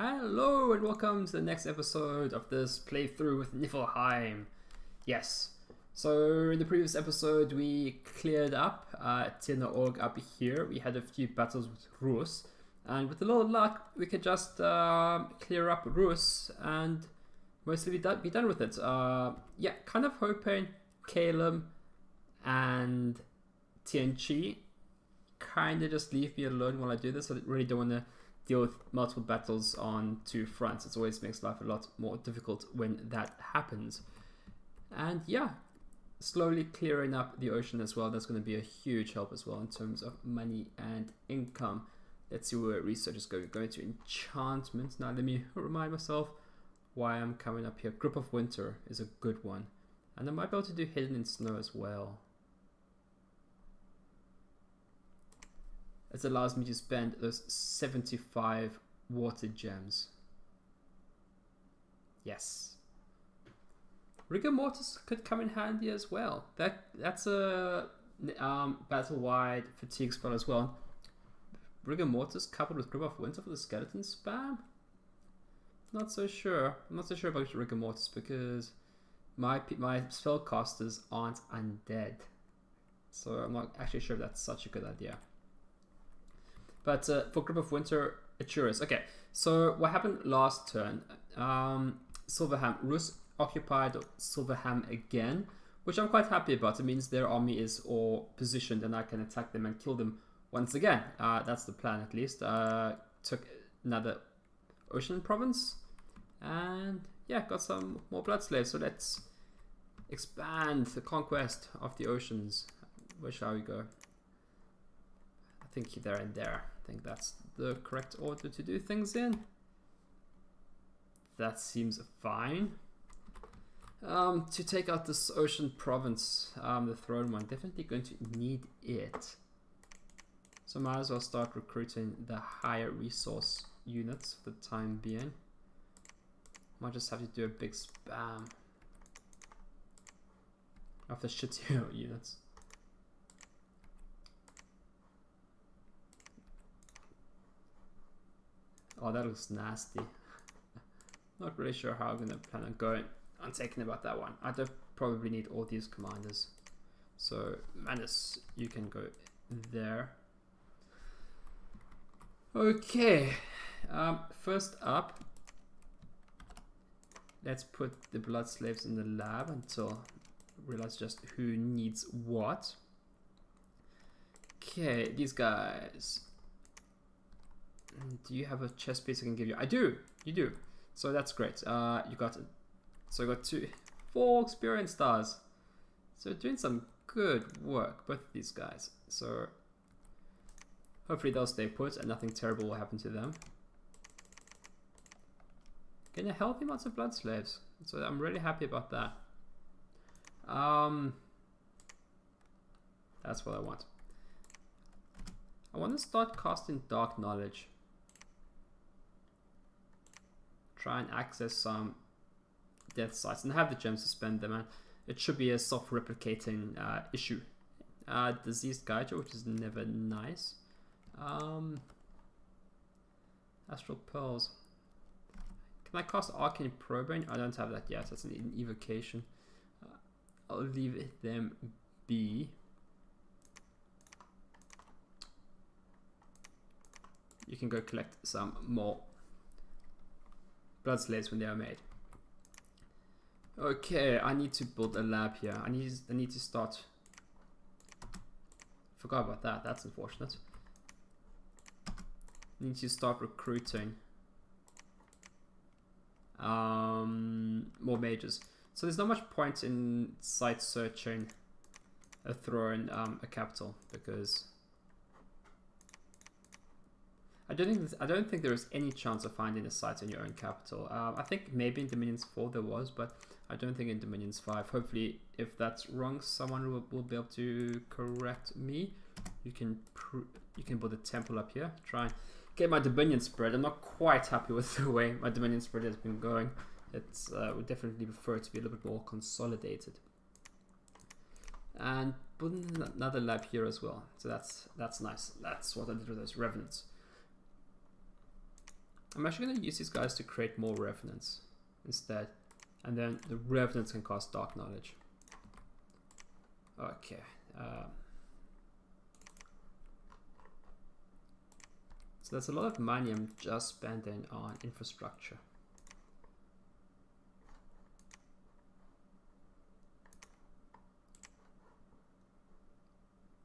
Hello and welcome to the next episode of this playthrough with Niefelheim. Yes, so in the previous episode we cleared up Org up here. We had a few battles with Rus, and with a little luck we could just clear up Rus and mostly be done with it. Yeah, kind of hoping Caleb and TNG kind of just leave me alone while I do this. I really don't want to deal with multiple battles on two fronts. It always makes life a lot more difficult when that happens. And yeah, slowly clearing up the ocean as well. That's going to be a huge help as well in terms of money and income. Let's see where research is going. Going to enchantment. Now let me remind myself why I'm coming up here. Grip of Winter is a good one. And I might be able to do Hidden in Snow as well. It allows me to spend those 75 water gems. Yes. Rigor Mortis could come in handy as well. That's a battle-wide fatigue spell as well. Rigor Mortis coupled with Grip of Winter for the skeleton spam? Not so sure. I'm not so sure about Rigor Mortis because my spellcasters aren't undead. So I'm not actually sure if that's such a good idea. But for Grip of Winter, it sure is. Okay, so what happened last turn? Silverham. Rus occupied Silverham again, which I'm quite happy about. It means their army is all positioned and I can attack them and kill them once again. That's the plan at least. Took another ocean province. And yeah, got some more blood slaves. So let's expand the conquest of the oceans. Where shall we go? I think there and there. I think that's the correct order to do things in. That seems fine. To take out this ocean province, the throne one, definitely going to need it. So might as well start recruiting the higher resource units for the time being. Might just have to do a big spam of the shittier units. Oh, that looks nasty. Not really sure how I'm going to plan on going on taking about that one. I do probably need all these commanders. So, Manus, you can go there. Okay. First up, let's put the blood slaves in the lab until I realize just who needs what. Okay, these guys. Do you have a chest piece I can give you? I do. You do. So that's great. You got it. So I got 4 experience stars. So doing some good work, both of these guys. So hopefully they'll stay put and nothing terrible will happen to them. Getting a healthy amount of blood slaves. So I'm really happy about that. That's what I want. I want to start casting Dark Knowledge. Try and access some death sites and have the gems to spend them, and it should be a self-replicating issue. Diseased Gaija, which is never nice. Astral Pearls. Can I cast Arcane Probing? I don't have that yet. That's an evocation. I'll leave them be. You can go collect some more blood slaves when they are made. Okay, I need to build a lab here. I need to start. Forgot about that. That's unfortunate. I need to start recruiting more mages. So there's not much point in site searching a throne, a capital, because I don't think there is any chance of finding a site in your own capital. I think maybe in Dominions 4 there was, but I don't think in Dominions 5. Hopefully, if that's wrong, someone will be able to correct me. You can build a temple up here. Try and get my Dominion spread. I'm not quite happy with the way my Dominion spread has been going. It's would definitely prefer it to be a little bit more consolidated. And put another lab here as well. So that's nice. That's what I did with those revenants. I'm actually going to use these guys to create more Revenants instead. And then the Revenants can cast Dark Knowledge. Okay. So that's a lot of money I'm just spending on infrastructure.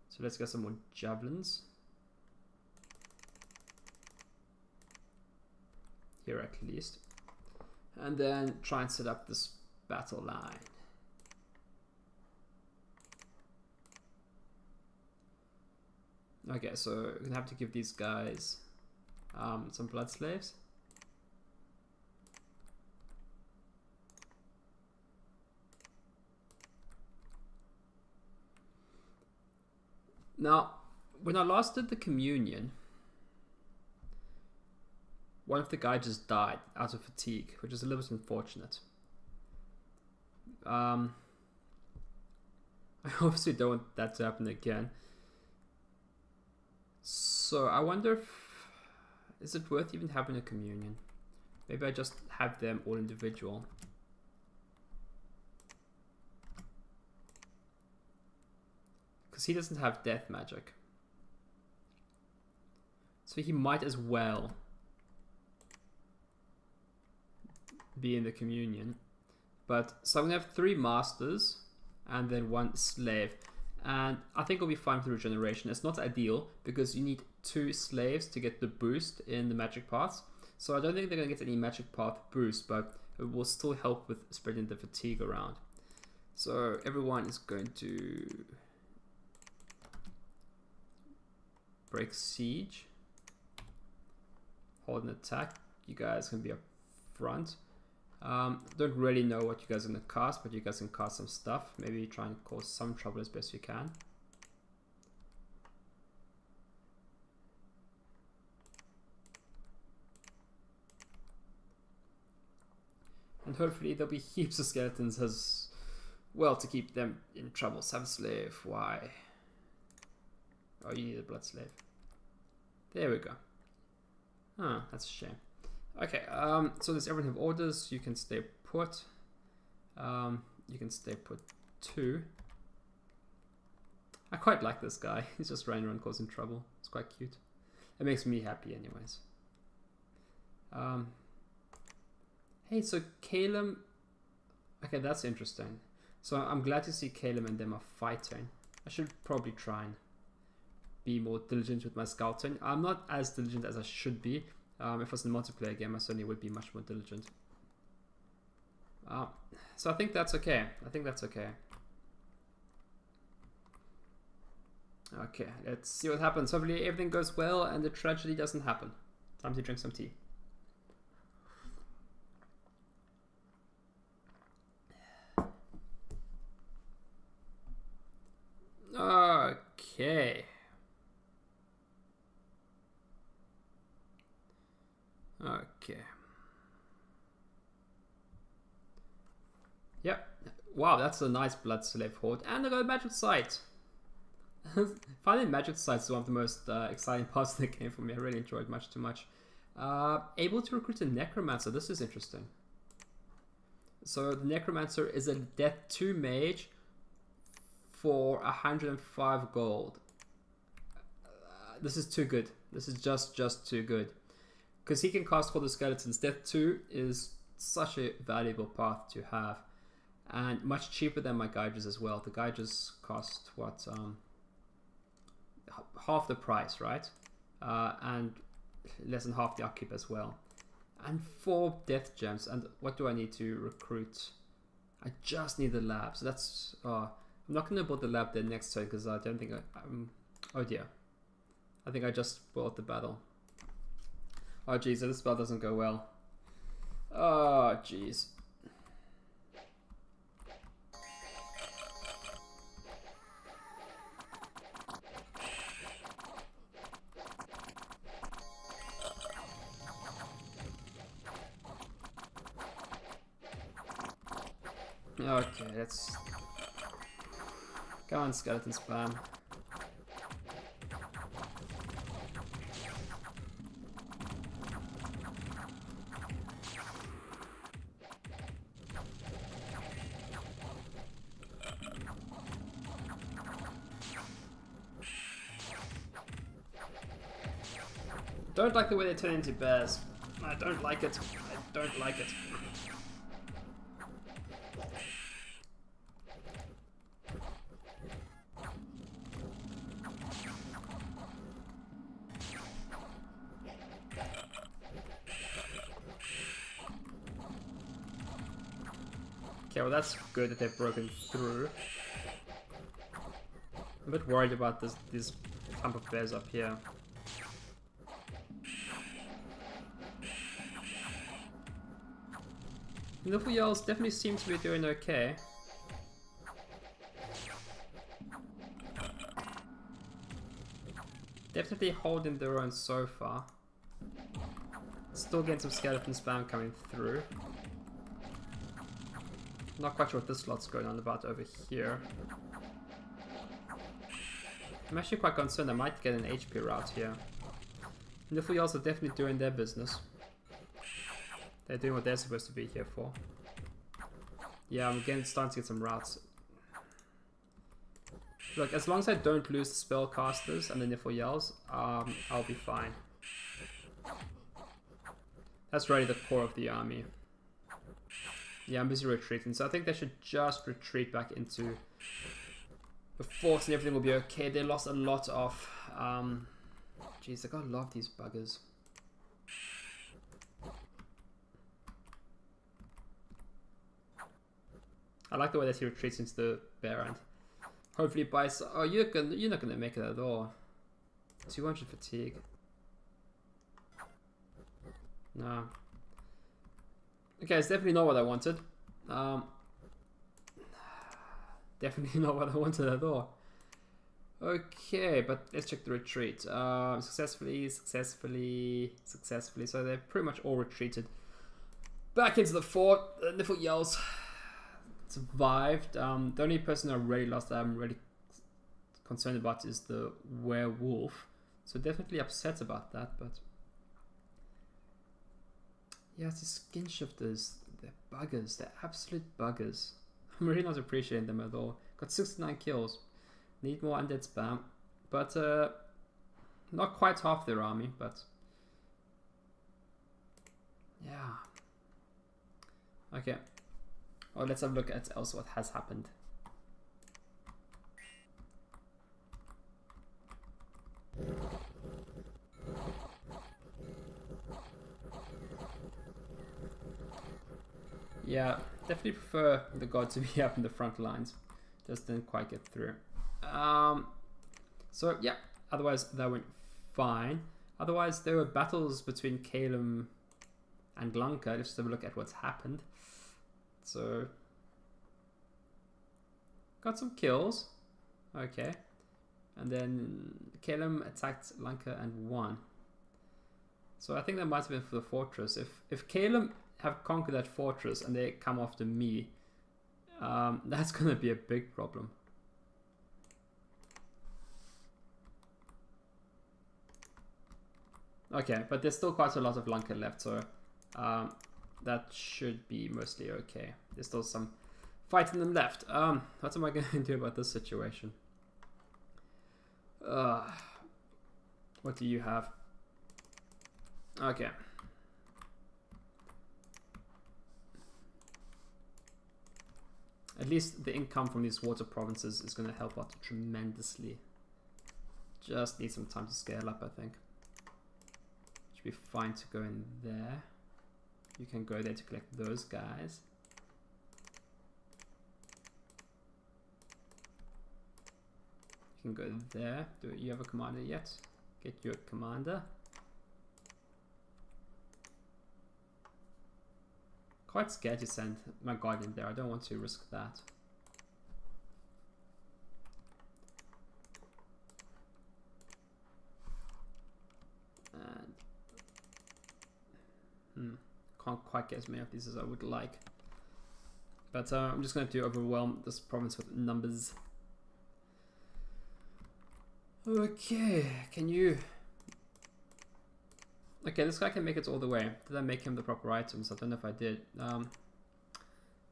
So let's get some more javelins. Here at least. And then try and set up this battle line. Okay, so we're gonna have to give these guys some blood slaves. Now, when I last did the communion, one of the guys just died out of fatigue, which is a little bit unfortunate. I obviously don't want that to happen again. So I wonder if, is it worth even having a communion? Maybe I just have them all individual. Because he doesn't have death magic. So he might as well be in the communion. But so I'm going to have 3 masters and then 1 slave. And I think it'll be fine for regeneration. It's not ideal because you need 2 slaves to get the boost in the magic paths. So I don't think they're going to get any magic path boost, but it will still help with spreading the fatigue around. So everyone is going to break siege, hold an attack. You guys can be up front. Don't really know what you guys are going to cast, but you guys can cast some stuff. Maybe try and cause some trouble as best you can. And hopefully there'll be heaps of skeletons as well to keep them in trouble. Have a slave. Why? Oh, you need a blood slave. There we go. Oh, that's a shame. Okay, so does everyone have orders? You can stay put. You can stay put 2. I quite like this guy. He's just running around causing trouble. It's quite cute. It makes me happy anyways. Hey, so Caleb... Okay, that's interesting. So I'm glad to see Caleb and them are fighting. I should probably try and be more diligent with my scouting. I'm not as diligent as I should be. If it was a multiplayer game, I certainly would be much more diligent. So I think that's okay. I think that's okay. Okay, let's see what happens. Hopefully everything goes well and the tragedy doesn't happen. Time to drink some tea. Okay. Okay. Yep. Wow, that's a nice blood slave horde. And I got a magic sight. Finding magic sites is one of the most exciting parts of the game for me. I really enjoyed much too much. Able to recruit a necromancer. This is interesting. So the necromancer is a death 2 mage for 105 gold. This is too good. This is just too good. Because he can cast Call the Skeletons. Death 2 is such a valuable path to have. And much cheaper than my Gaijas as well. The Gaijas cost, what, half the price, right? And less than half the upkeep as well. And 4 death gems. And what do I need to recruit? I just need the lab. So that's... I'm not going to build the lab there next turn because I don't think oh dear. I think I just bought the battle. Oh geez, this spell doesn't go well. Oh jeez. Okay, let's go on, skeleton spam. Don't like the way they turn into bears. I don't like it. I don't like it. Okay, well that's good that they've broken through. I'm a bit worried about this clump of bears up here. Niefelheim definitely seem to be doing okay. Definitely holding their own so far. Still getting some skeleton spam coming through. Not quite sure what this slot's going on about over here. I'm actually quite concerned I might get an HP route here. Niefelheim are definitely doing their business. They're doing what they're supposed to be here for. Yeah, I'm again starting to get some routes. Look, as long as I don't lose the spellcasters and the Niefelheim, I'll be fine. That's really the core of the army. Yeah, I'm busy retreating, so I think they should just retreat back into the forts and everything will be okay. They lost a lot of... Jeez, I gotta love these buggers. I like the way that he retreats into the bear and hopefully buys... Oh, you're not gonna make it at all. 200 fatigue. No. Okay, it's definitely not what I wanted. Definitely not what I wanted at all. Okay, but let's check the retreat. Successfully. So they're pretty much all retreated back into the fort. The Niefelheim survived. The only person I really lost that I'm really concerned about is the werewolf. So definitely upset about that, but yeah, it's the skin shifters. They're buggers. They're absolute buggers. I'm really not appreciating them at all. Got 69 kills. Need more undead spam. But not quite half their army, but yeah. Okay. Well, let's have a look at else what has happened. Yeah, definitely prefer the god to be up in the front lines. Just didn't quite get through. So yeah, otherwise that went fine. Otherwise there were battles between Calum and Glanka. Let's have a look at what's happened. So got some kills. Okay. And then Calum attacked Lanka and won. So I think that might have been for the fortress. If Calum have conquered that fortress and they come after me, that's gonna be a big problem. Okay, but there's still quite a lot of Lanka left, so that should be mostly okay. There's still some fighting them left. What am I gonna do about this situation? What do you have? Okay. At least the income from these water provinces is going to help out tremendously. Just need some time to scale up, I think. Should be fine to go in there. You can go there to collect those guys. You can go there. Do you have a commander yet? Get your commander. Quite scared to send my guardian there. I don't want to risk that. And can't quite get as many of these as I would like. But I'm just going to overwhelm this province with numbers. Okay, can you... Okay, this guy can make it all the way. Did I make him the proper items? I don't know if I did.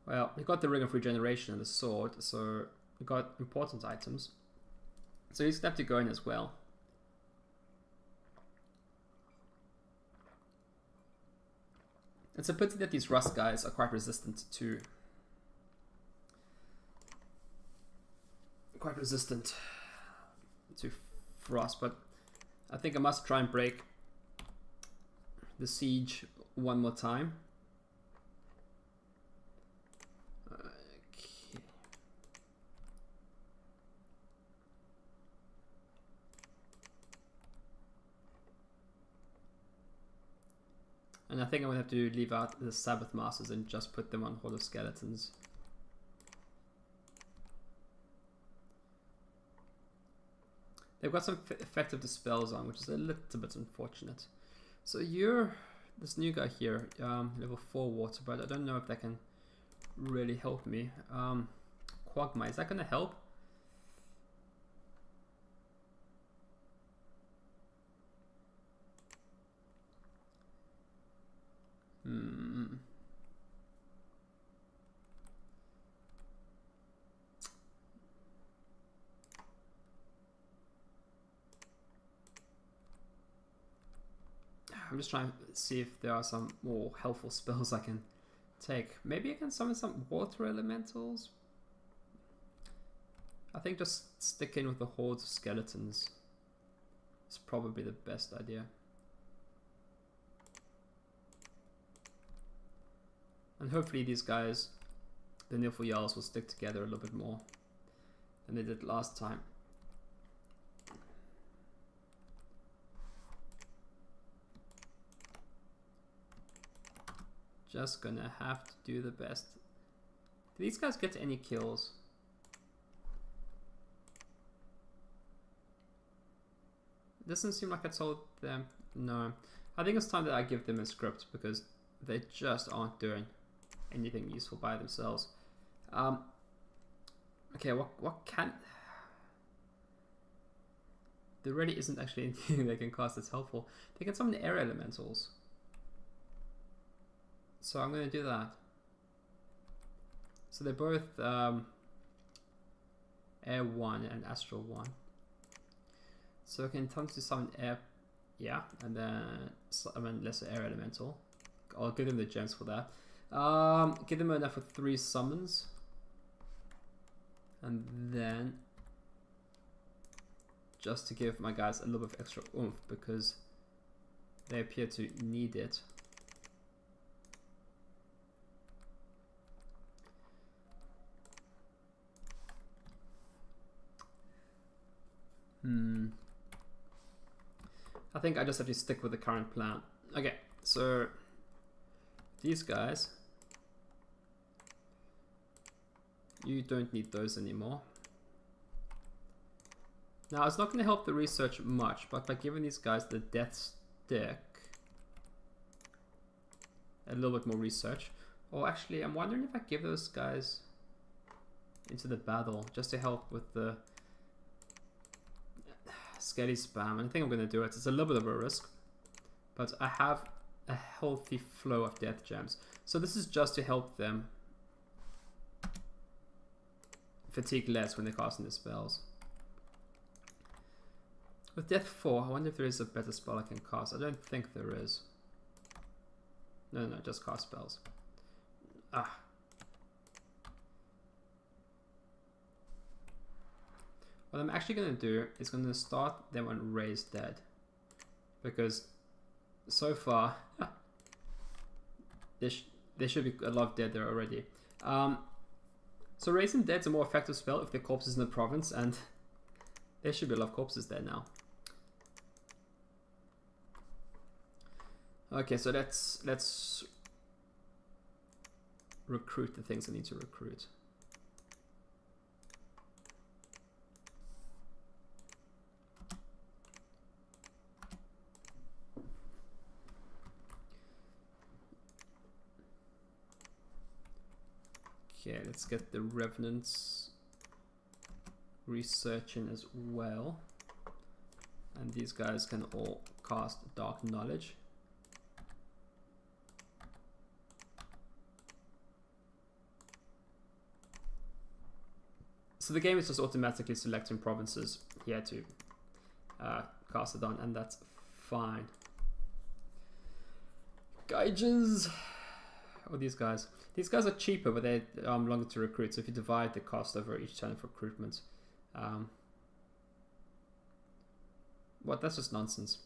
Well, we got the Ring of Regeneration and the sword, so we got important items. So he's going to have to go in as well. It's a pity that these rust guys are quite resistant to frost, but I think I must try and break the siege one more time. Okay. And I think I'm gonna have to leave out the Sabbath Masters and just put them on Horde of Skeletons. They've got some effective dispels on, which is a little bit unfortunate. So you're this new guy here, level 4 water, but I don't know if that can really help me. Quagmire, is that going to help? I'm just trying to see if there are some more helpful spells I can take. Maybe I can summon some water elementals. I think just stick in with the hordes of skeletons is probably the best idea. And hopefully these guys, the Niefelheim, will stick together a little bit more than they did last time. Just gonna have to do the best. Do these guys get any kills? It doesn't seem like I told them. No. I think it's time that I give them a script because they just aren't doing anything useful by themselves. Okay, what can... There really isn't actually anything they can cast that's helpful. They can summon air elementals. So I'm going to do that. So they're both Air 1 and Astral 1. So I can attempt to summon Air, yeah, and then summon Lesser Air Elemental. I'll give them the gems for that. Give them enough for 3 summons. And then just to give my guys a little bit of extra oomph because they appear to need it. I think I just have to stick with the current plan. Okay, so these guys, you don't need those anymore. Now it's not going to help the research much, but by giving these guys the death stick, a little bit more research. Or actually, I'm wondering if I give those guys into the battle just to help with the Skelly spam, and I think I'm going to do it. It's a little bit of a risk, but I have a healthy flow of death gems. So this is just to help them fatigue less when they're casting their spells. With death 4, I wonder if there is a better spell I can cast. I don't think there is. No, just cast spells. Ah. What I'm actually going to do is going to start them on Raised Dead, because so far there should be a lot of dead there already. So Raising Dead's a more effective spell if there are corpses in the province, and there should be a lot of corpses there now. Okay, so let's recruit the things I need to recruit. Okay, let's get the Revenants researching as well. And these guys can all cast Dark Knowledge. So the game is just automatically selecting provinces here to cast it on, and that's fine. Gaijins. or these guys. These guys are cheaper, but they're longer to recruit. So if you divide the cost over each turn of recruitment, what? That's just nonsense.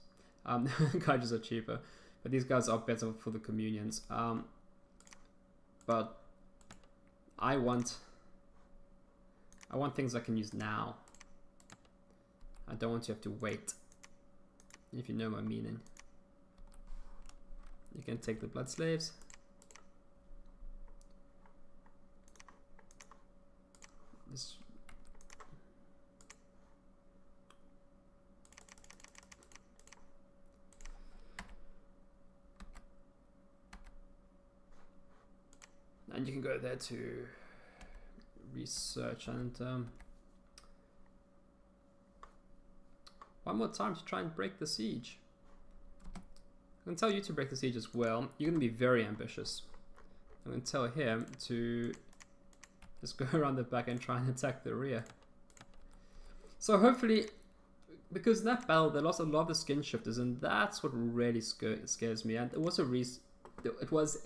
Guys are cheaper, but these guys are better for the communions. But I want things I can use now. I don't want to have to wait. If you know my meaning. You can take the blood slaves. This. And you can go there to research and one more time to try and break the siege. I'm going to tell you to break the siege as well. You're going to be very ambitious. I'm going to tell him to just go around the back and try and attack the rear. So hopefully, because in that battle they lost a lot of the skin shifters, and that's what really scares me. And it was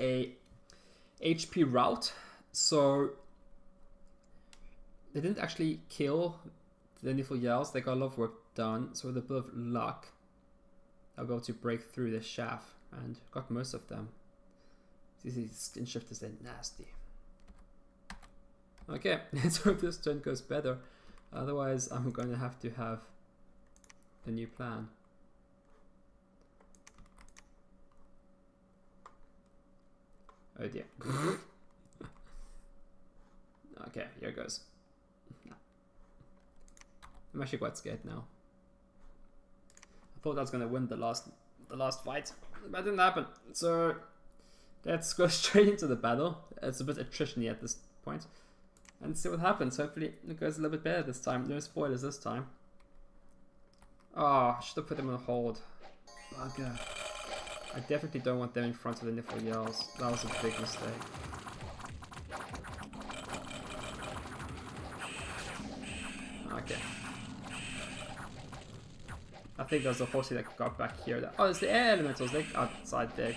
a HP rout, so they didn't actually kill the Niefelheim. They got a lot of work done, so with a bit of luck I'll be able to break through the shaft, and got most of them. These skin shifters, they're nasty. Okay, let's hope this turn goes better, otherwise I'm going to have a new plan. Oh dear. Okay, here it goes. I'm actually quite scared now. I thought I was gonna win the last fight, but that didn't happen. So let's go straight into the battle. It's a bit attrition-y at this point, and see what happens. Hopefully it goes a little bit better this time. No spoilers this time. Oh, I should have put them on hold. Bugger. I definitely don't want them in front of the Niefelheim. That was a big mistake. Okay. I think there's a horsey that got back here. Oh, it's the air elementals. They're outside there,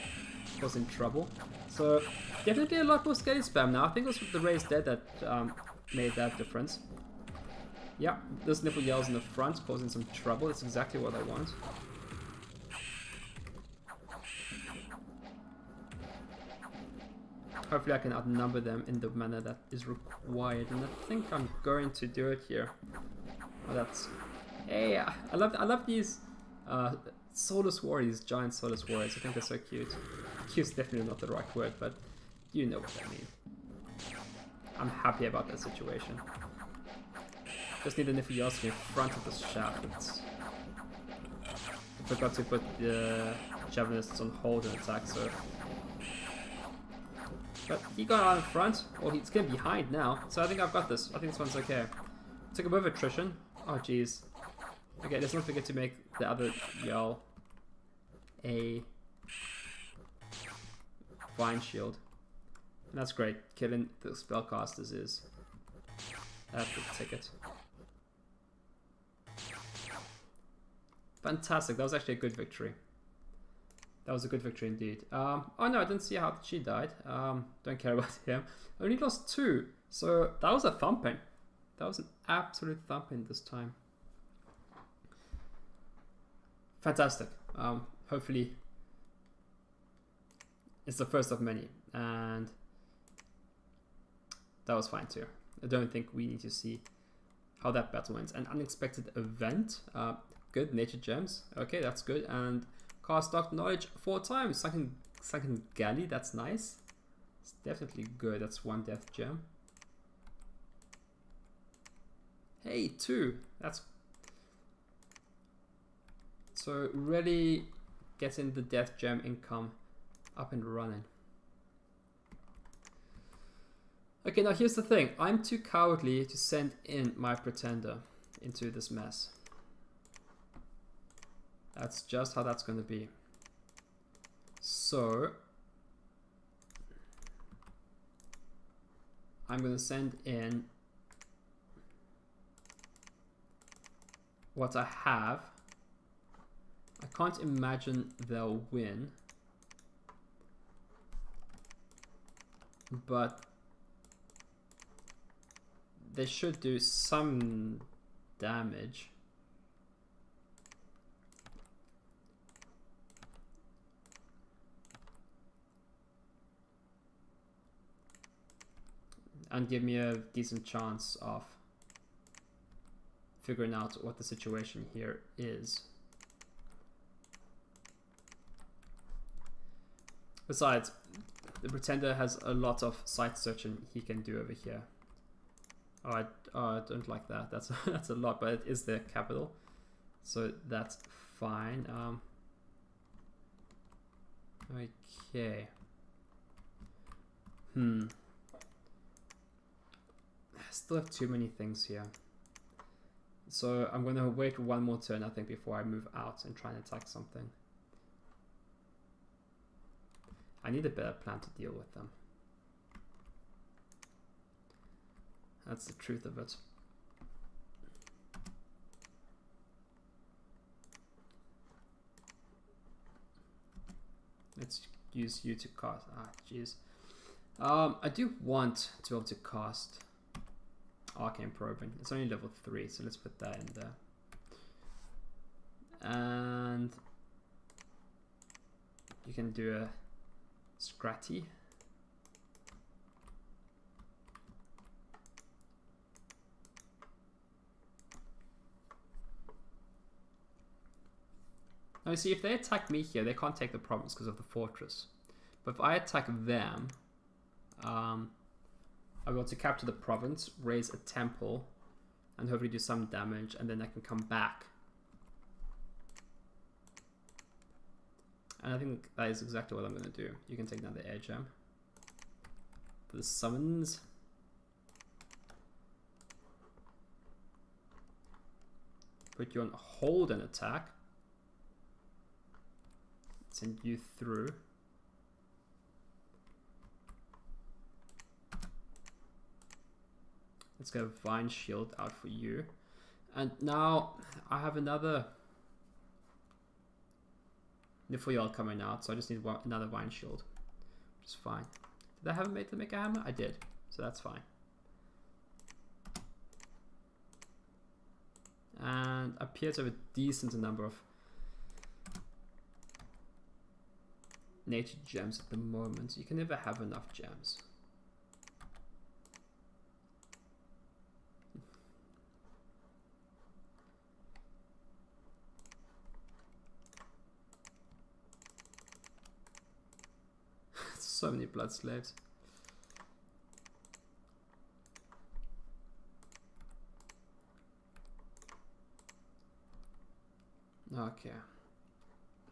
causing trouble. So definitely a lot more skelly spam now. I think it was the raised dead that made that difference. Yeah, this Niefelheim's in the front, causing some trouble. That's exactly what I want. Hopefully I can outnumber them in the manner that is required, and I think I'm going to do it here. Oh, that's... Hey, I love these soulless warriors, giant soulless warriors. I think they're so cute. Cute's definitely not the right word, but you know what I mean. I'm happy about that situation. Just need a Niefelheim in front of the shaft. I forgot to put the Javelinists on hold and attack, so... But he got out in front, or he's getting behind now, so I think I've got this. I think this one's okay. Took a bit of attrition. Oh jeez. Okay, let's not forget to make the other Jarl a Vine Shield. And that's great. Killing the spellcasters is... That's the ticket. Fantastic, that was actually a good victory. That was a good victory indeed. Oh no, I didn't see how she died. Don't care about him. I only lost 2, so that was a thumping. That was an absolute thumping this time. Fantastic. Hopefully it's the first of many, and that was fine too. I don't think we need to see how that battle went. An unexpected event. Good, nature gems. Okay, that's good. And cast Dark Knowledge 4 times. Sunken Galley, that's nice. It's definitely good. That's 1 death gem. Hey, 2. That's... So really getting the death gem income up and running. Okay, now here's the thing. I'm too cowardly to send in my pretender into this mess. That's just how that's going to be. So I'm going to send in what I have. I can't imagine they'll win. but they should do some damage. And give me a decent chance of figuring out what the situation here is. Besides, the Pretender has a lot of site searching he can do over here. Oh, I don't like that. That's that's a lot, but it is their capital, so that's fine. Okay. I still have too many things here, so I'm gonna wait one more turn, I think, before I move out and try and attack something. I need a better plan to deal with them. That's the truth of it. Let's use you to cast. Ah, jeez. I do want to be able to cast Arcane Probing. It's only level 3, so let's put that in there. And you can do a Scratty. Now you see, if they attack me here, they can't take the province because of the fortress. But if I attack them, I'll be able to capture the province, raise a temple, and hopefully do some damage, and then I can come back. And I think that is exactly what I'm going to do. You can take down the air gem for the summons. Put you on hold and attack. Send you through. Let's get a Vine Shield out for you. And now I have another Niefelheim coming out, so I just need another Vine Shield, which is fine. Did I have a mate to make a hammer? I did, so that's fine. And I appear to have a decent number of nature gems at the moment. You can never have enough gems. So many blood slaves. Okay.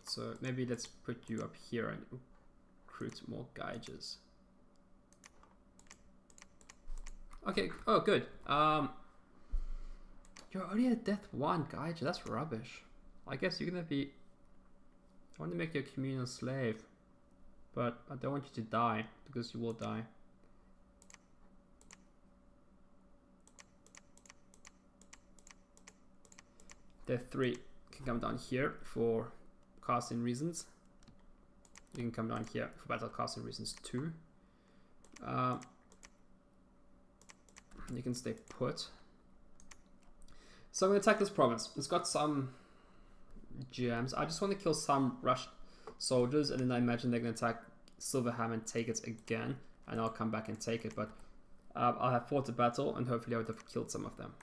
So maybe let's put you up here and recruit more Geiges. Okay, oh good. You're already at death 1, Geiger, that's rubbish. I guess you're gonna be... I want to make you a communal slave. But I don't want you to die, because you will die. Death 3 can come down here for casting reasons. You can come down here for battle casting reasons too. You can stay put. So I'm going to attack this province. It's got some gems. I just want to kill some rushed soldiers, and then I imagine they're going to attack Silverham and take it again, and I'll come back and take it, but I'll have fought a battle, and hopefully I would have killed some of them.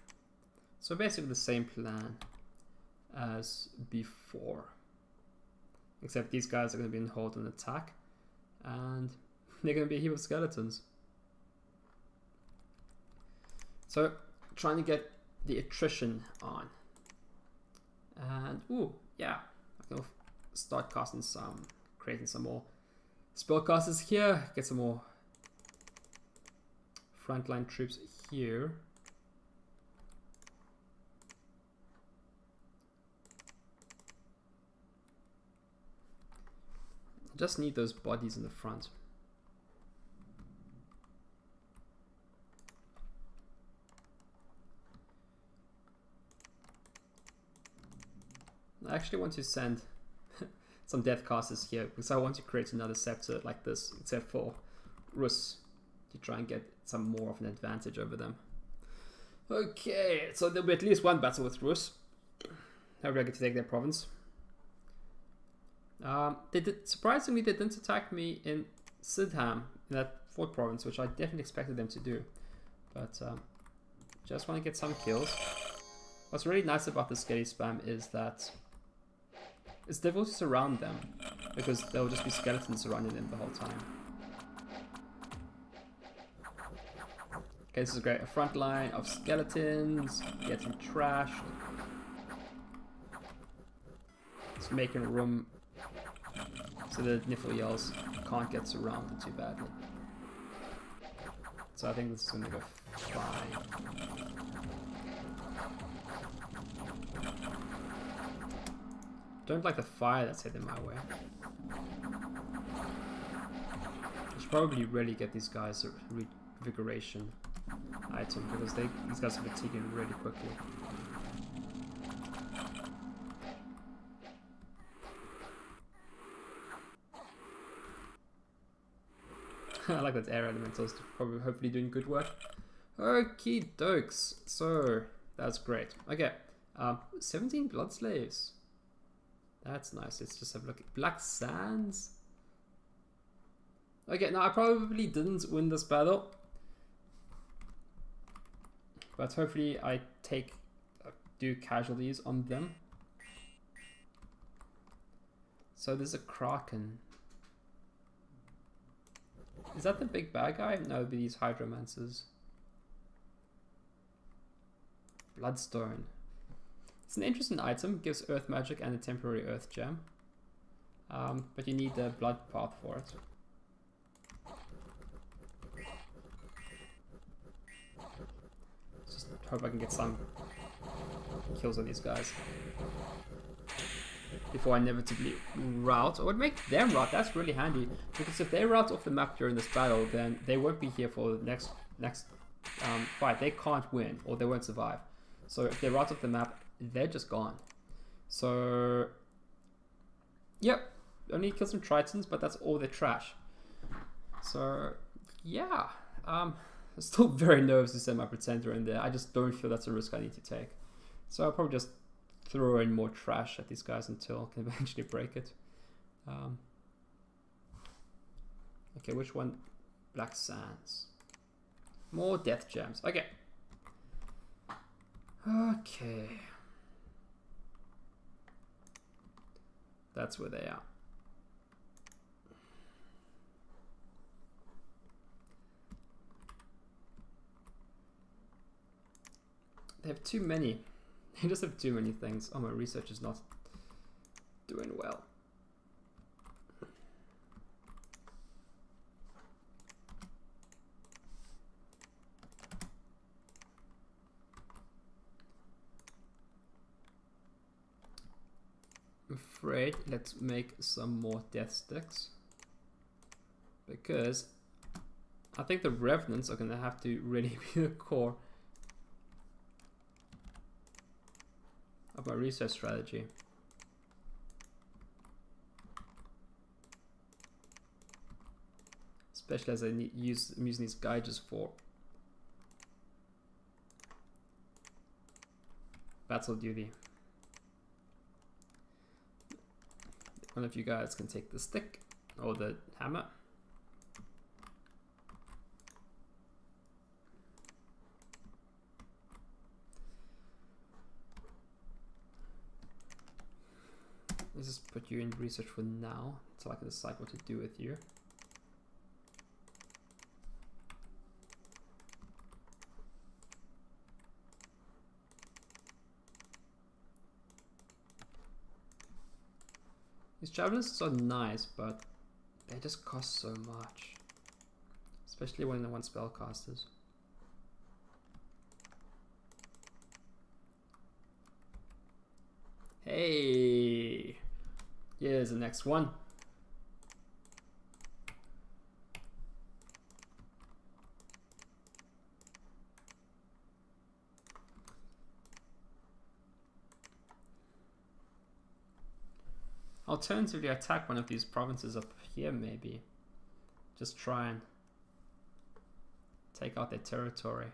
So basically the same plan as before, except these guys are going to be in hold and attack, and they're going to be a heap of skeletons. So trying to get the attrition on, and ooh, yeah, I can start casting some, creating some more spellcasters here, get some more frontline troops here. I just need those bodies in the front. I actually want to send some death casters here because I want to create another scepter like this, except for Rus, to try and get some more of an advantage over them. Okay, so there'll be at least one battle with Rus. Hopefully I get to take their province. Surprisingly, they didn't attack me in Niefelheim, in that fourth province, which I definitely expected them to do. But just want to get some kills. What's really nice about the skelly spam is that it's difficult to surround them, because there'll just be skeletons surrounding them the whole time. Okay, this is great. A front line of skeletons, getting trashed. It's making room so the Niefelheim can't get surrounded too badly. So I think this is going to go fine. Don't like the fire that's heading my way. I should probably really get these guys a revigoration item, because these guys are fatiguing really quickly. I like that air elementals probably hopefully doing good work. Okie dokes. So that's great. Okay. 17 blood slaves. That's nice. Let's just have a look at Black Sands. Okay, now I probably didn't win this battle, but hopefully I do casualties on them. So there's a Kraken. Is that the big bad guy? No, it'd be these Hydromancers. Bloodstone. It's an interesting item. Gives earth magic and a temporary earth gem. But you need the blood path for it. Just hope I can get some kills on these guys before I inevitably rout, or make them rout. That's really handy, because if they rout off the map during this battle, then they won't be here for the next fight. They can't win, or they won't survive. So if they rout off the map, they're just gone. So yep, only kill some Tritons, but that's all their trash. So yeah, I'm still very nervous to send my Pretender in there. I just don't feel that's a risk I need to take. So I'll probably just throw in more trash at these guys until I can eventually break it. Okay, which one? Black Sands. More death gems. Okay. Okay. That's where they are. They have too many. They just have too many things. Oh, my research is not doing well. I'm afraid let's make some more death sticks, because I think the revenants are going to have to really be the core of my research strategy. Especially as I'm using these gauges for battle duty. One of you guys can take the stick or the hammer. Let's just put you in research for now, so I can decide what to do with you. These javelins are nice, but they just cost so much, especially when they want spellcasters. Hey, here's the next one. Alternatively, attack one of these provinces up here, maybe. Just try and take out their territory.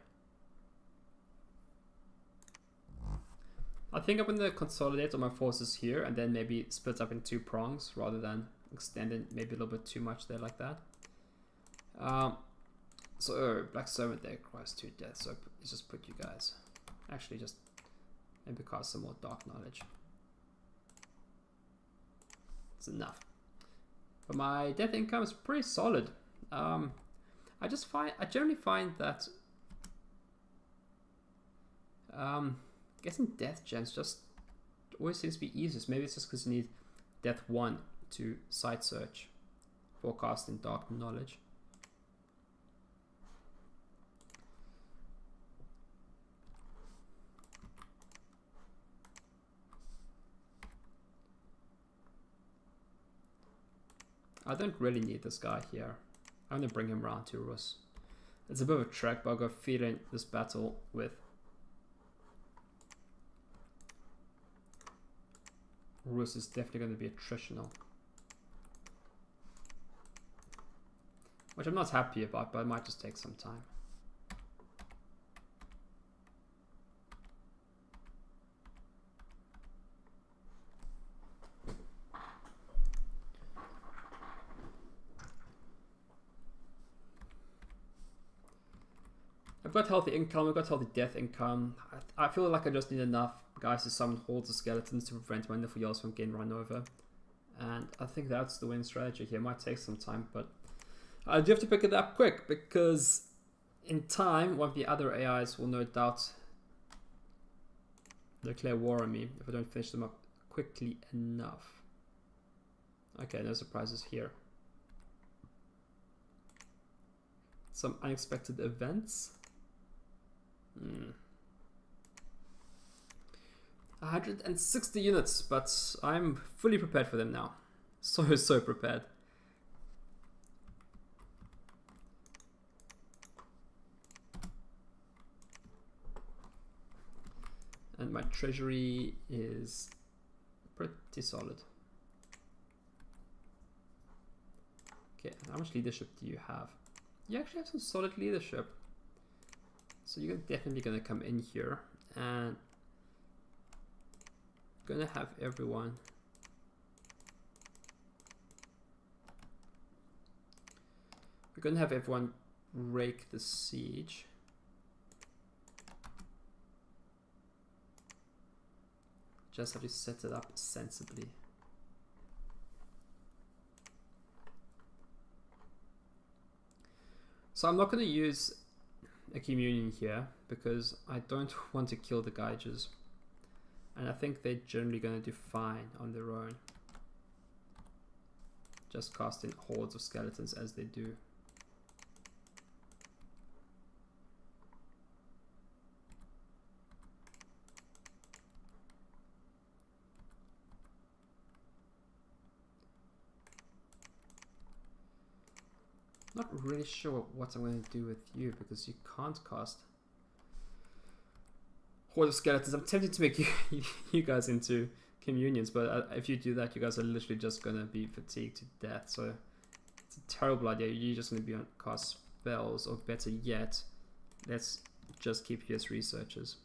I think I'm going to consolidate all my forces here and then maybe split up in 2 prongs rather than extend it maybe a little bit too much there like that. So Black Servant there requires 2 deaths, so let's just put you guys. Actually, just maybe cause some more Dark Knowledge. It's enough. But my death income is pretty solid. I generally find that getting death gems just always seems to be easiest. Maybe it's just because you need death 1 to site search, forecasting Dark Knowledge. I don't really need this guy here. I'm going to bring him around to Rus. It's a bit of a trek, but I've got a feeling this battle with Rus is definitely going to be attritional. Which I'm not happy about, but it might just take some time. I've got healthy income, I've got healthy death income. I feel like I just need enough guys to summon hordes of skeletons to prevent my Niefelheim from getting run over. And I think that's the winning strategy here. It might take some time, but I do have to pick it up quick because in time, one of the other AIs will no doubt declare war on me if I don't finish them up quickly enough. Okay, no surprises here. Some unexpected events. 160 units, but I'm fully prepared for them now. So prepared. And my treasury is pretty solid. Okay, how much leadership do you have? You actually have some solid leadership. So you're definitely going to come in here and going to have everyone rake the siege. Just have to set it up sensibly. So I'm not going to use a communion here because I don't want to kill the Geiges, and I think they're generally going to do fine on their own, just casting hordes of skeletons as they do. Not really sure what I'm going to do with you because you can't cast horde of skeletons. I'm tempted to make you guys into communions, but if you do that, you guys are literally just going to be fatigued to death. So it's a terrible idea. You're just going to be on cast spells, or better yet, let's just keep you as researchers.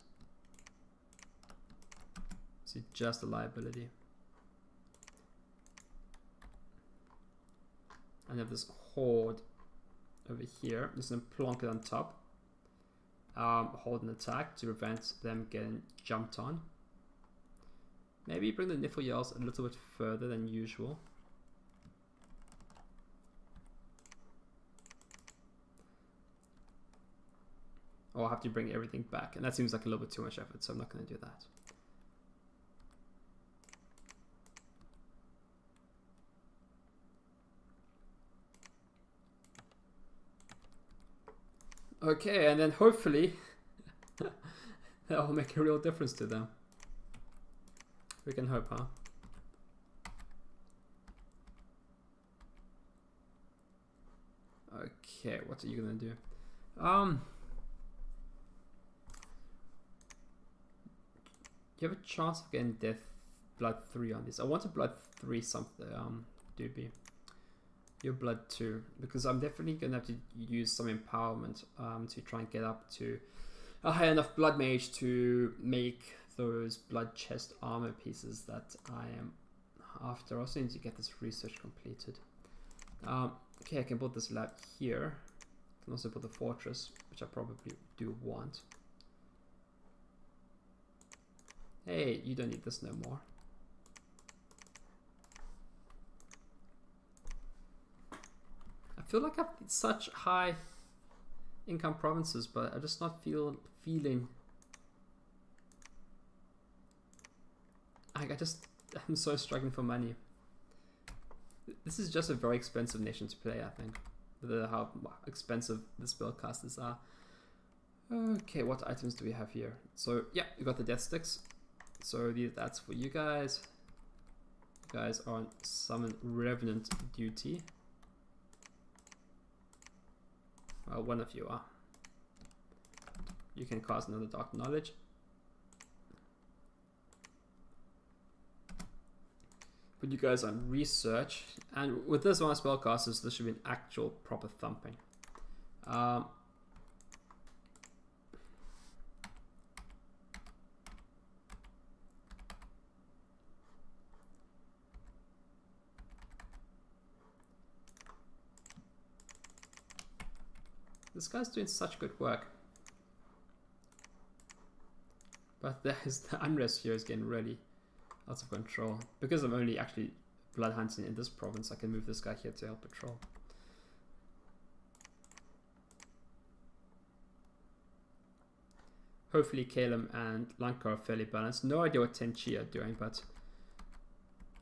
So just a liability. And have this horde over here. Just gonna plonk it on top. Hold an attack to prevent them getting jumped on. Maybe bring the Niefelheim a little bit further than usual. Or I'll have to bring everything back, and that seems like a little bit too much effort, so I'm not going to do that. Okay, and then hopefully that will make a real difference to them. We can hope, huh? Okay, what are you gonna do? You have a chance of getting death blood 3 on this. I want a blood 3 something doobie. your blood too, because I'm definitely gonna have to use some empowerment to try and get up to a high enough blood mage to make those blood chest armor pieces that I am after. I also need to get this research completed. Okay, I can build this lab here. I can also build a fortress, which I probably do want. Hey, you don't need this no more. I feel like I've such high income provinces, but I'm just not feeling. I'm so struggling for money. This is just a very expensive nation to play, I think. With how expensive the spellcasters are. Okay, what items do we have here? So yeah, we got the death sticks. So that's for you guys. You guys are on summon revenant duty. Well, one of you are. You can cast another dark knowledge. Put you guys on research, and with this one of spellcasters, this should be an actual proper thumping. This guy's doing such good work. But the unrest here is getting really out of control. Because I'm only actually blood hunting in this province, I can move this guy here to help patrol. Hopefully Kalem and Lanka are fairly balanced. No idea what Tenchi are doing, but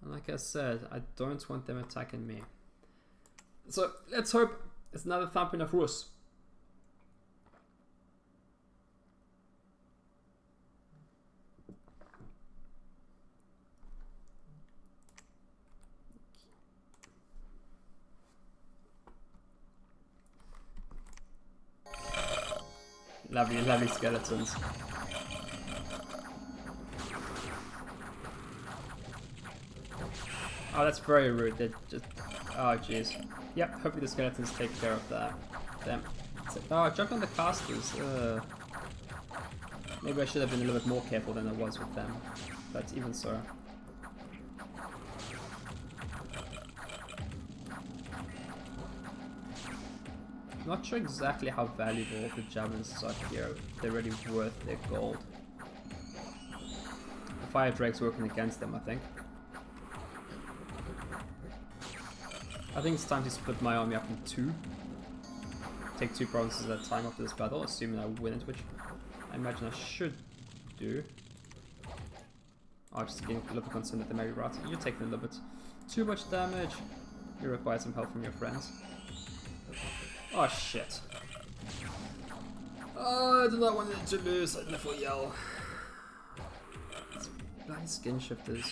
like I said, I don't want them attacking me. So let's hope it's another thumping of Rus. Lovely, lovely skeletons. Oh, that's very rude. They're just... Oh, jeez. Yep, hopefully the skeletons take care of that. Them. Oh, I jumped on the casters. Maybe I should have been a little bit more careful than I was with them. But even so. Not sure exactly how valuable the javelins are here. They're really worth their gold. The fire drake's working against them, I think. I think it's time to split my army up in two. Take 2 provinces at a time after this battle, assuming I win it, which I imagine I should do. Oh, just getting a little bit concerned that they may be rats. You're taking a little bit too much damage. You require some help from your friends. Oh shit. Oh, I do not want it to lose. I never yell. It's bloody skin shifters.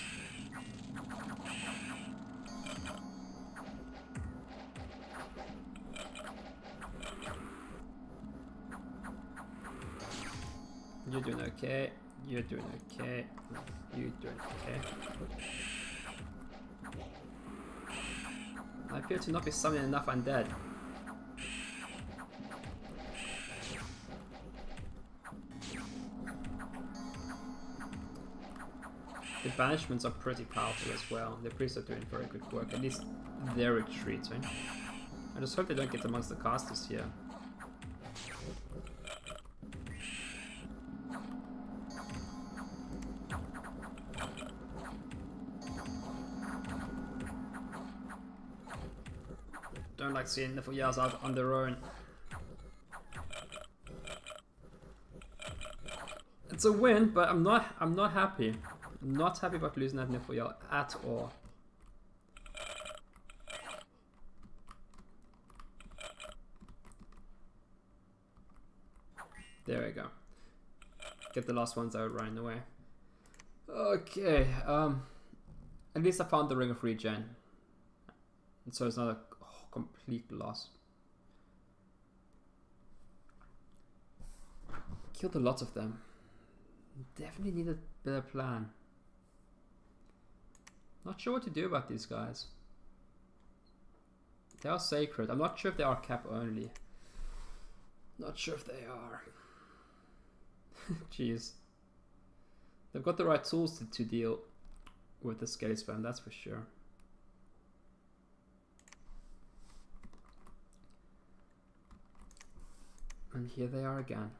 You're doing okay. You're doing okay. You're doing okay. I appear to not be summoning enough undead. The banishments are pretty powerful as well. The priests are doing very good work. At least they're retreating. I just hope they don't get amongst the casters here. Don't like seeing the Fuyas out on their own. It's a win, but I'm not happy. I'm not happy about losing that Niefelheim at all. There we go. Get the last ones out running away. Okay, at least I found the Ring of Regen. And so it's not a complete loss. Killed a lot of them. Definitely need a better plan. Not sure what to do about these guys. They are sacred. I'm not sure if they are cap only. Not sure if they are. Jeez. They've got the right tools to deal with the scaly spam, that's for sure. And here they are again.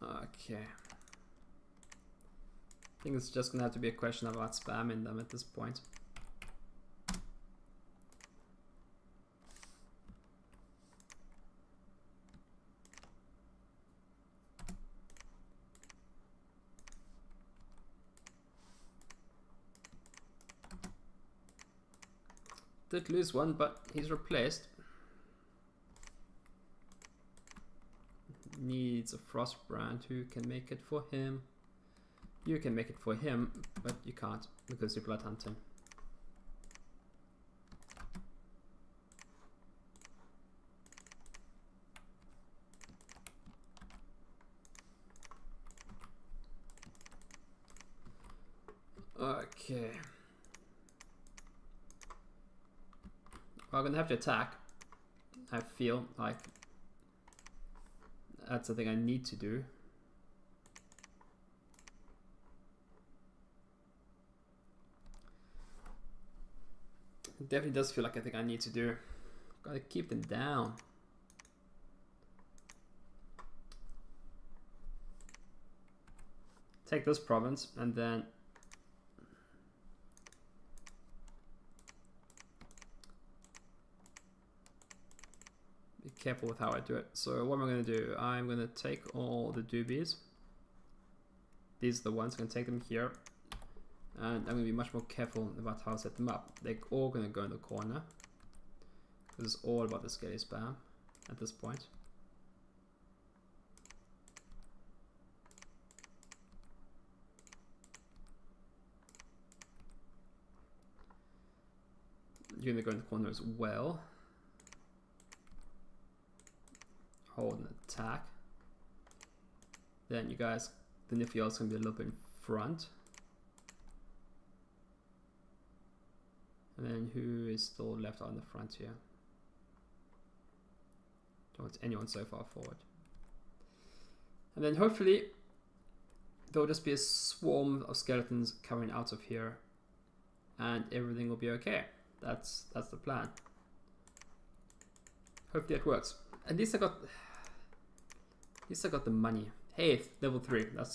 Okay. I think it's just gonna have to be a question about spamming them at this point. Did lose one, but he's replaced. Needs a Frostbrand. Who can make it for him? You can make it for him, but you can't because you're blood hunting. Okay. Well, I'm gonna have to attack. I feel like that's the thing I need to do. It definitely does feel like a thing I need to do. Gotta keep them down. Take this province and then be careful with how I do it. So what am I going to do? I'm going to take all the doobies. These are the ones. I'm going to take them here. And I'm going to be much more careful about how I set them up. They're all going to go in the corner. This is all about the scaly spam at this point. You're going to go in the corner as well. Hold an attack. Then you guys, the Niefelheim's going to be a little bit in front. And then who is still left on the front here? Don't want anyone so far forward. And then hopefully there'll just be a swarm of skeletons coming out of here and everything will be okay. That's the plan. Hopefully it works. At least I got the money. Hey, level 3. That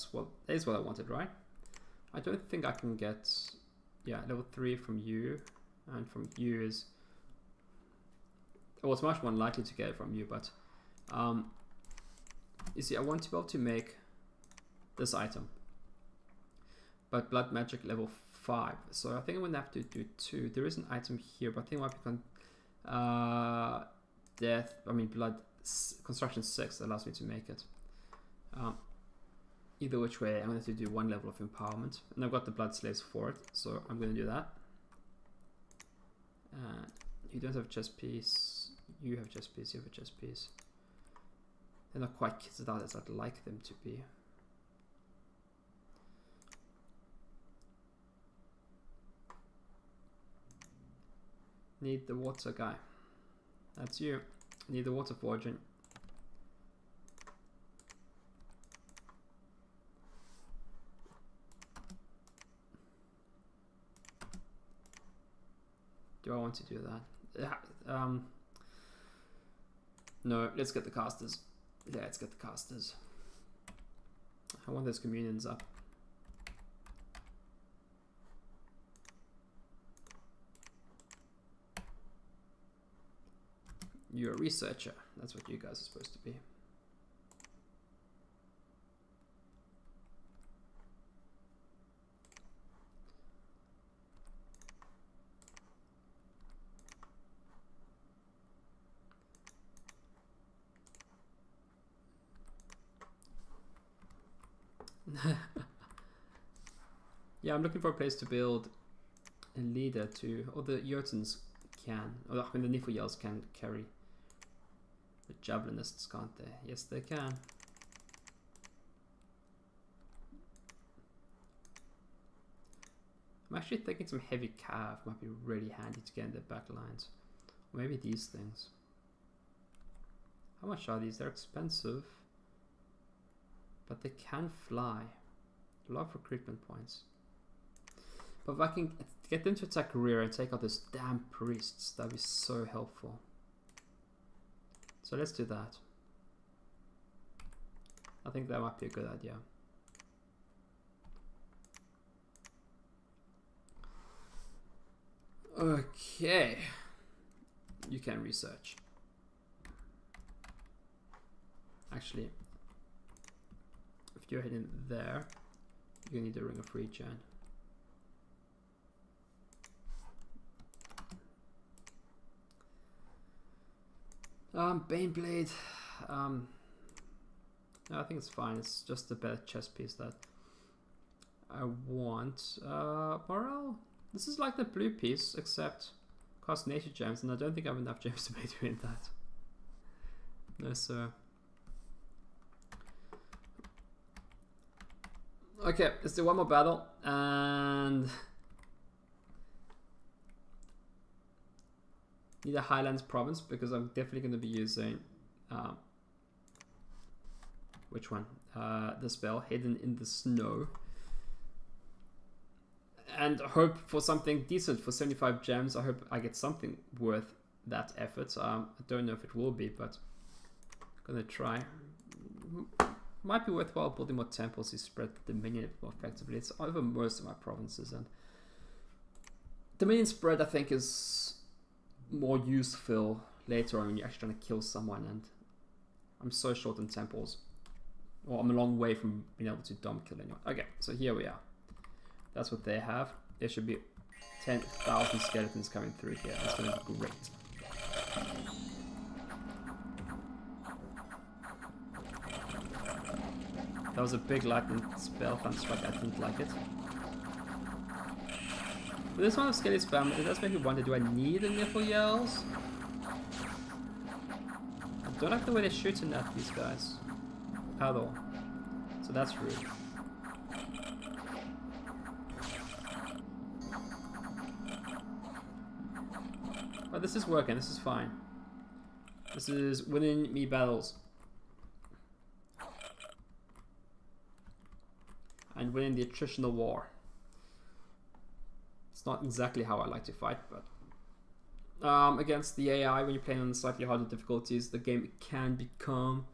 is what I wanted, right? I don't think I can get, yeah, level 3 from you, and from you is, well, it's much more likely to get it from you, but you see, I want to be able to make this item, but blood magic level 5. So I think I'm gonna have to do 2. There is an item here, but I think it might be death. I mean blood construction 6 that allows me to make it. Either which way, I'm going to do 1 level of empowerment, and I've got the blood slaves for it, so I'm going to do that. You don't have a chest piece. You have a chest piece. You have a chest piece. They're not quite kitted out as I'd like them to be. Need the water guy. That's you. Need the water forging. Do I want to do that? No, let's get the casters. Yeah, let's get the casters. I want those communions up. You're a researcher. That's what you guys are supposed to be. Yeah, I'm looking for a place to build a leader to, or the Jotuns can, or I mean the Niefelheim can carry. The javelinists can't they? Yes, they can. I'm actually thinking some heavy cav might be really handy to get in their back lines. Or maybe these things. How much are these? They're expensive. But they can fly. A lot of recruitment points. But if I can get them to attack rear and take out those damn priests, that'd be so helpful. So let's do that. I think that might be a good idea. Okay. You can research. Actually, if you're heading there, you need a ring of regen. Baneblade. No, I think it's fine. It's just a better chess piece that I want. Morale. This is like the blue piece, except cost nature gems, and I don't think I have enough gems to be doing that. No, sir. Okay, let's do one more battle, and need a Highlands province because I'm definitely going to be using which one? The spell Hidden in the Snow, and hope for something decent for 75 gems. I hope I get something worth that effort. I don't know if it will be, but I'm gonna try. Might be worthwhile building more temples to spread the Dominion more effectively. It's over most of my provinces, and Dominion spread I think is more useful later on when you're actually trying to kill someone, and I'm so short on temples. Well, I'm a long way from being able to dom kill anyone. Okay, so here we are. That's what they have. There should be 10,000 skeletons coming through here. That's going to be great. That was a big lightning spell construct. I didn't like it. With this one of skelly spam, it does make me wonder, do I need the Niffle Yells? I don't like the way they're shooting at these guys at all. So that's rude. But this is working, this is fine. This is winning me battles. And winning the attritional war. It's not exactly how I like to fight, but against the AI, when you're playing on slightly harder difficulties, the game can become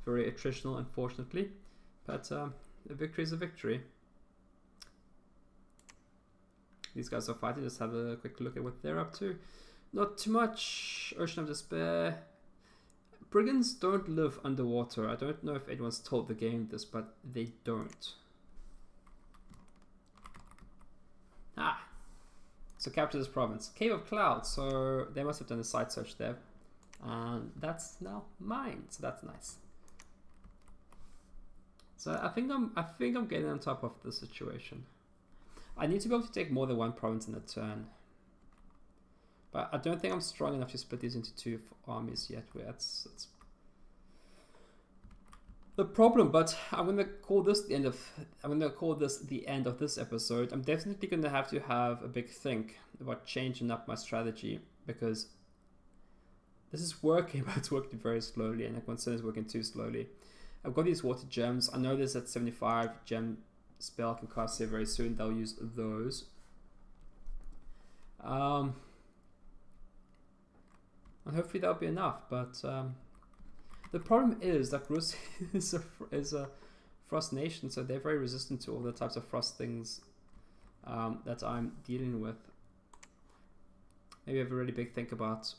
very attritional, unfortunately. But a victory is a victory. These guys are fighting. Let's have a quick look at what they're up to. Not too much. Ocean of Despair. Brigands don't live underwater. I don't know if anyone's told the game this, but they don't. Ah! So capture this province. Cave of Clouds. So they must have done a site search there. And that's now mine. So that's nice. So I think I'm getting on top of the situation. I need to be able to take more than one province in a turn. But I don't think I'm strong enough to split these into two armies yet. That's the problem. But I'm gonna call this the end of. I'm gonna call this the end of this episode. I'm definitely gonna have to have a big think about changing up my strategy, because this is working, but it's working very slowly, and I'm concerned it's working too slowly. I've got these water gems. I know there's that 75 gem spell I can cast here very soon. They'll use those. And hopefully that'll be enough, but the problem is that Rus is a frost nation, so they're very resistant to all the types of frost things that I'm dealing with. Maybe I have a really big think about.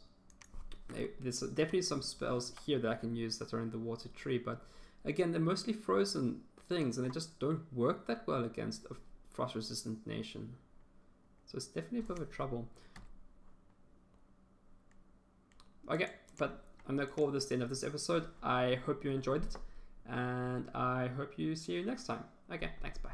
There's definitely some spells here that I can use that are in the water tree, but again, they're mostly frozen things, and they just don't work that well against a frost-resistant nation. So it's definitely a bit of a trouble. Okay, but I'm going to call this the end of this episode. I hope you enjoyed it, and I hope you see you next time. Okay, thanks, bye.